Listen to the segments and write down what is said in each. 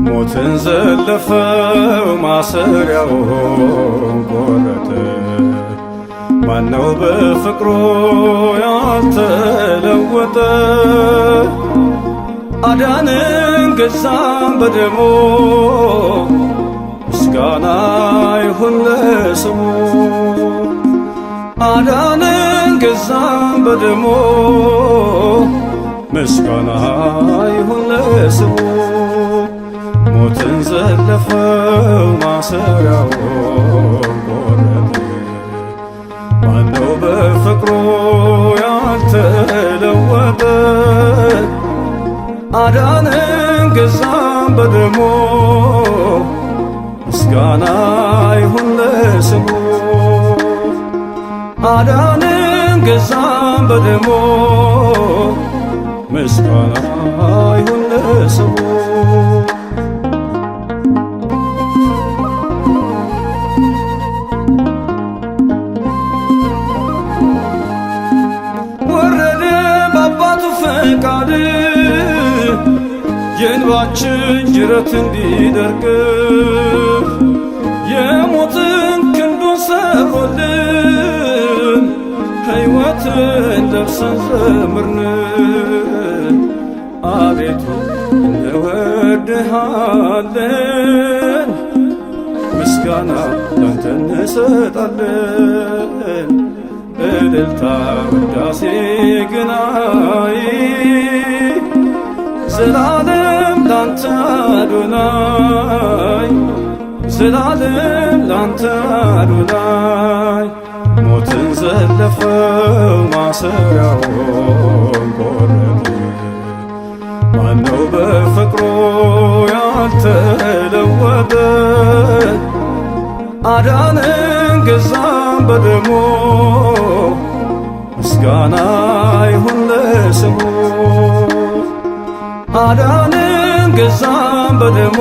ሞትን ዘለፈው ማሰሪያውን ቆረጠ። ማነው በፍቅሩ ያልተለወጠ? አዳንን ገዛን በደሙ ምስጋና ይሁን ለስሙ። አዳንን ገዛን በደሙ ምስጋና ይሁን ለስሙ። ሞትን ዘለፈው ማሰሪያውን ቆረጠ። ማነው በፍቅሩ ያልተለወጠ? አዳንን ገዛን በደሙ ምስጋና ይሁን ለስሙ። አዳንን ገዛን በደሙ ምስጋና ይሁን ለስሙ። ፈቃድ የእንባችን ጅረት እንዲደርቅ የሞትን ክንዱን ሰብሮልን ሕይወትን ለብሰን ዘምርን። አቤቱ እንወድሃለን፣ ምስጋና ላንተ እንሰጣለን። እልልታ ውዳሴ ግናይ ዘላለም ላንተ አዶናይ፣ ዘላለም ላንተ አዶናይ። ሞትን ዘለፈው ማሰሪያውን ቆረጠ። ማነው በፍቅሩ ያልተለወጠ? አዳንን ገዛን በደሙ ምስጋና ይሁን ለስሙ። አዳንን ገዛን በደሙ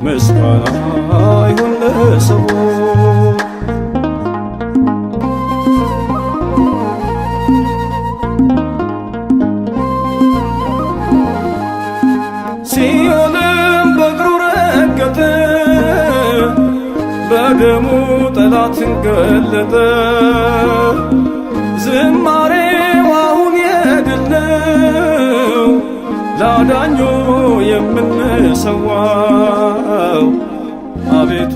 ምስጋና ይሁን ለስሙ። ሲኦልም በእግሩ ረገጠ፣ በደሙ ጠላትን ገለጠ። ዝማሬው አሁን የድል ነው፣ ላዳኙ የምንሰዋው። አቤቱ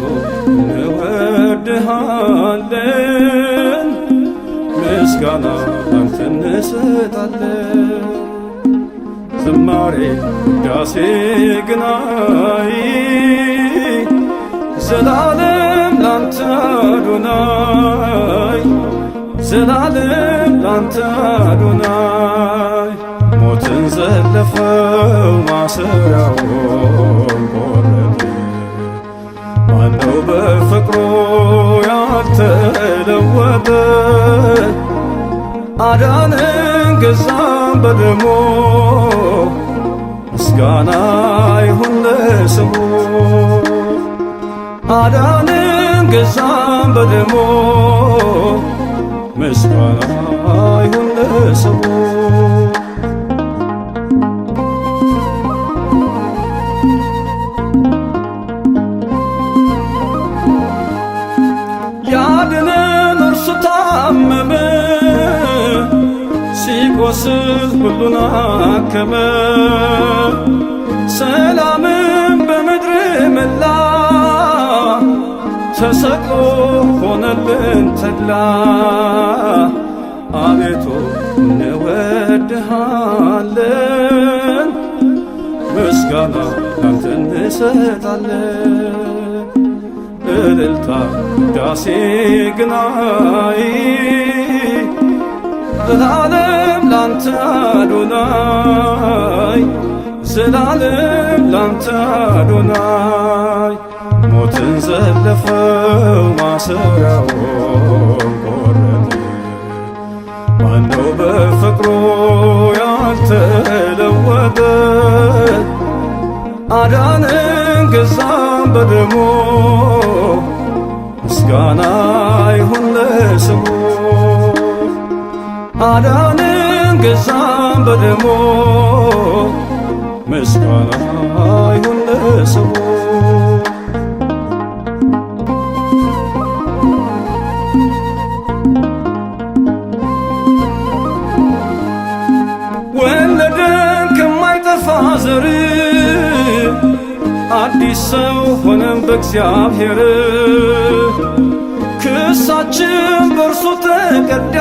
እንወድሃለን፣ ምስጋና ላንተ እንሰጣለን። ዝማሬ ውዳሴ ግናይ ዘላለም ላንተ አዶናይ፣ ዘላለም ላንተ አዶናይ። ሞትን ዘለፈው ማሰሪያውን ቆረጠ። ማነው በፍቅሩ ያልተለወጠ? አዳንን ገዛን በደሙ ምስጋና ይሁን ለስሙ። አዳንን ገዛን በደሙ ምስጋና ይሁን ለስሙ። ያድነን እርሱ ታመመ፣ ሲቆስል ሁሉን አከመ። ሰላምን በምድር መላ፣ ተሰቅሎ ሆነልን ተድላ። አቤቱ እንወድሃለን፣ ምስጋና ላንተ እንሰጣለን። እልልታ ውዳሴ ግናይ ዘላለም ላንተ አዶናይ፣ ዘላለም ላንተ አዶናይ። ሞትን ዘለፈው ማሰሪያውን በፍቅሩ ያልተለወጠ አዳነን ገዛን በደሙ ምስጋና ይሁን ለስሙ አዳነን ገዛን በደሙ ምስጋና ይሁን ለስሙ ወለደን ከማይጠፋ ዘር አዲስ ሰው ሆነን በእግዚአብሔር ክሳችን በእርሱ ተቀዳ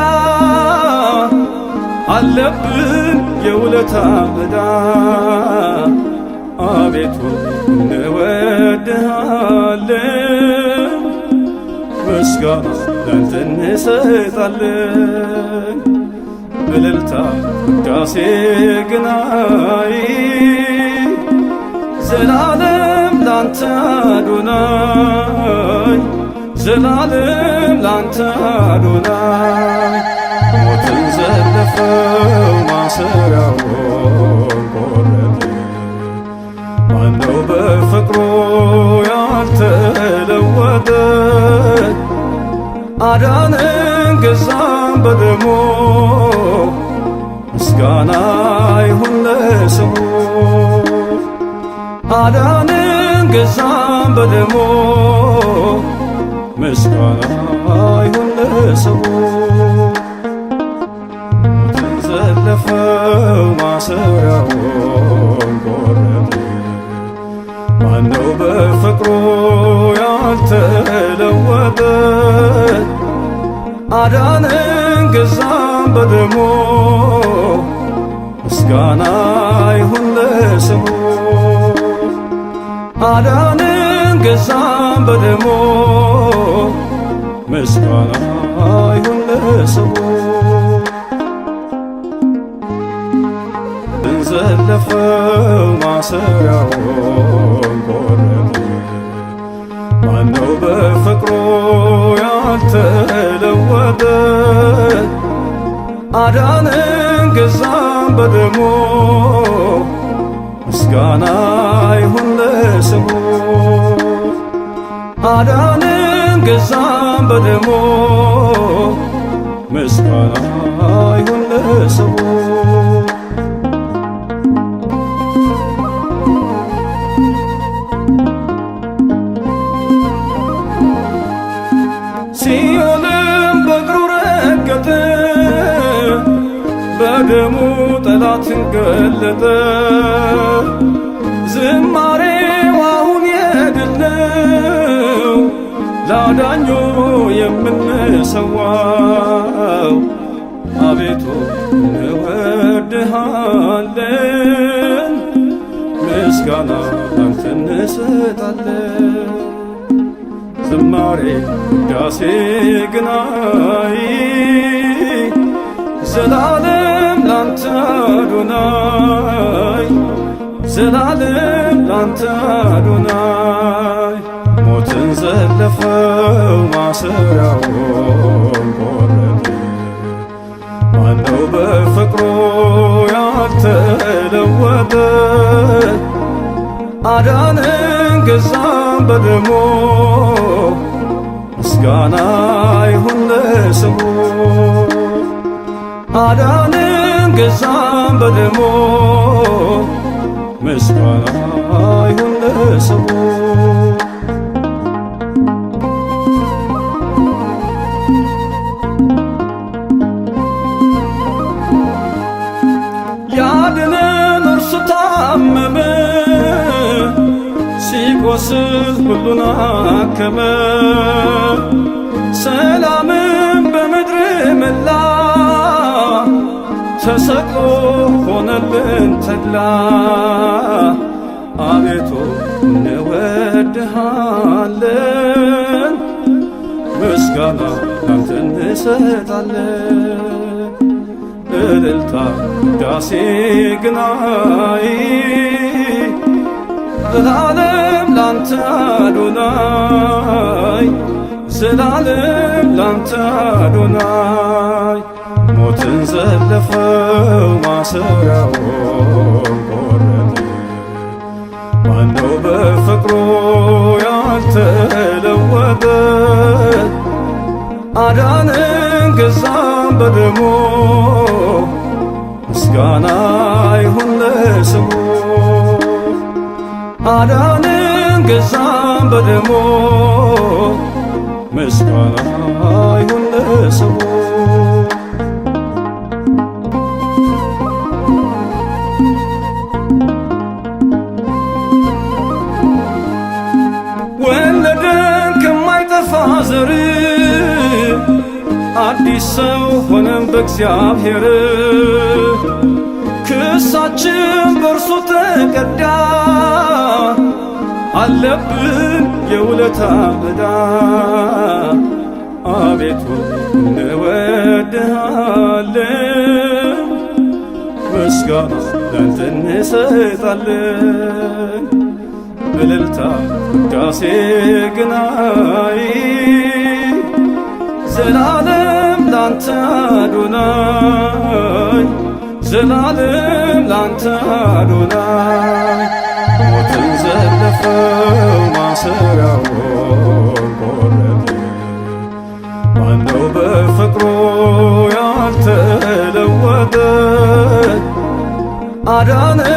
አለብን የውለታ ዕዳ አቤቱ እንወድሃለን ምስጋና ላንተ እንሰጣለን እልልታ ውዳሴ ግናይ ዘላለም ላንተ አዶናይ ዘላለም ላንተ አዶናይ ሞትን ዘለፈው ማሰሪያውን ቆረጠ ማነው በፍቅሩ ያልተለወጠ አዳነን ገዛን በደሙ ምስጋና ይሁን ለስሙ አዳነን ገዛን በደሙ ምስጋና ይሁን ለስሙ ሞትን ዘለፈው ማሰሪያውን ቆረጠ ማነው በፍቅሩ ያልተለወጠ አዳነን ገዛን በደሙ ምስጋና ይሁን ለስሙ አዳነን ገዛን በደሙ ምስጋና ይሁን ለስሙ ዘለፈው ማሰሪያውን ቆረጠ ማነው በፍቅሩ ያልተለወጠ አዳነን ገዛን በደሙ ምስጋና ይሁን ለስሙ አዳነን ገዛን በደሙ ምስጋና ይሁን ለስሙ ሲኦልም በእግሩ ረገጠ በደሙ ጠላትን ገለጠ ዝማሬው አሁን የድል ነው ላዳኙ የምንሰዋው አቤቱ እንወድሃለን ምስጋና ላንተ እንሰጣለን ዝማሬ ውዳሴ ግናይ ዘላለም ላንተ አዶናይ ዘላለም ላንተ አዶናይ ሞትን ዘለፈው ማሰሪያውን ቆረጠ ማነው በፍቅሩ ያልተለወጠ አዳነን ገዛን በደሙ ምስጋና ይሁን ለስሙ አዳነን ገዛን በደሙ ምስጋና ይሁን ለስሙ ያድነን እርሱ ታመመ ሲቆስል ሁሉን አከመ ሰላምን በምድር መላ ተሰቅሎ ሆነልን ተድላ አቤቱ እንወድሃለን ምስጋና ላንተ እንሰጣለን እልልታ ውዳሴ ግናይ ዘላለም ላንተ አዶናይ ዘላለም ላንተ አዶናይ ሞትን ዘለፈው ማሰሪያውን ቆረጠ። ማነው በፍቅሩ ያልተለወጠ? አዳንን ገዛን በደሙ ምስጋና ይሁን ለስሙ። አዳንን ገዛን በደሙ ምስጋና ይሁን ለስሙ። ወለደን ከማይጠፋ ዘር አዲስ ሰው ሆነን በእግዚአብሔር። ክሳችን በእርሱ ተቀዳ አለብን የውለታ ዕዳ። አቤቱ እንወድሃለን ምስጋና ላንተ እንሰጣለን። እልልታ ውዳሴ ግናይ ዘላለም ላንተ አዶናይ ዘላለም ላንተ አዶናይ። ሞትን ዘለፈው ማሰሪያውን ቆረጠ። ማነው በፍቅሩ ያልተለወጠ? አዳንን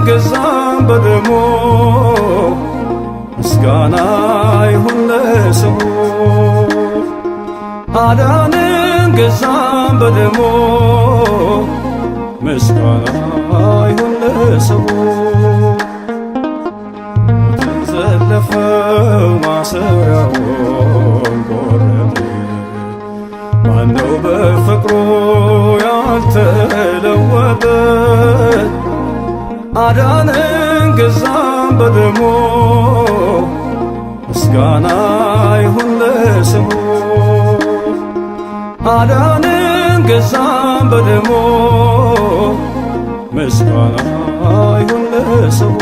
ገዛን በደሙ ምስጋና ይሁን ለስሙ። አዳንን ገዛን በደሙ ምስጋና ይሁን ለስሙ። ሞትን ዘለፈው ማሰሪያውን ቆረጠ። ማነው በፍቅሩ ያልተለወጠ? አዳንን ገዛን በደሙ ምስጋና ይሁን ለስሙ። አዳንን ገዛን በደሙ ምስጋና ይሁን ለስሙ።